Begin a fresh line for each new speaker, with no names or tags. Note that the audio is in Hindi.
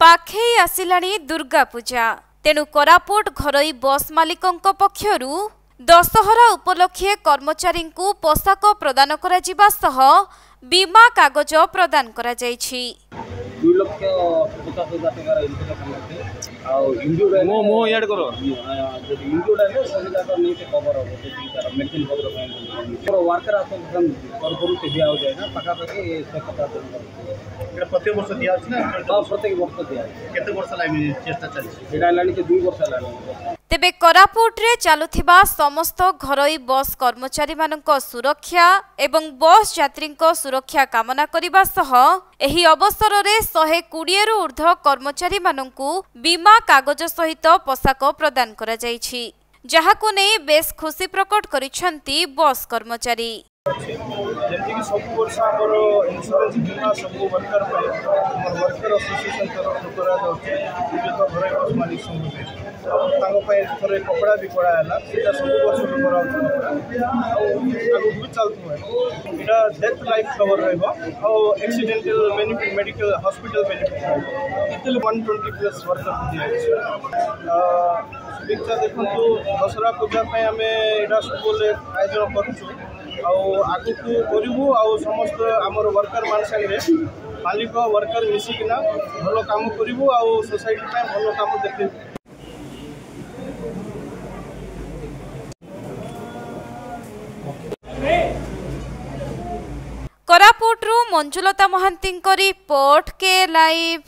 पाखई आसिलाणी दुर्गा पूजा तेणु कोरापुट घरोई बस मालिकंक पक्षरु दशहरा उपलक्षे कर्मचारी पोशाक प्रदान करा जिबा सह बीमा कागज प्रदान करा जायछि।
2,50,000 प्रत्येक वर्ष दिया प्रत्येक वर्ष दिया केते वर्ष लाइन चेष्टा चली एडा लाइन के 2 वर्ष लाइन।
तेबे कोरापुट रे चालुथिबा समस्त घरोई बस कर्मचारी मानक सुरक्षा एवं बस यात्री सुरक्षा कामना करिबा सह एही अवसर रे 120 रु ऊर्ध्व कर्मचारी मानकु बीमा कागज सहित पोशाक प्रदान करा जायछि, जहाकु नै बेस खुशी प्रकट करिसंती बस कर्मचारी।
जैसे कि सब वर्ष आमर इन्शुरांस बीमा सब वर्कर वर्कर एसोसिएशन तरफ करा घर बस मालिक संघ थे कपड़ा भी कड़ा है सब वर्ष भी चलता death life cover accidental benefit medical hospital benefit 120+ worker दिया देखो दशहरा पूजा आम यहाँ सब आयोजन करूँ आगु करूँ समस्त आमर वर्कर मान संगे मालिक वर्कर मिसिकिना भल काम करूँ सोसाइटी भल काम देखे।
कोरापुट रु मंजुलता महांती रिपोर्ट के लाइव।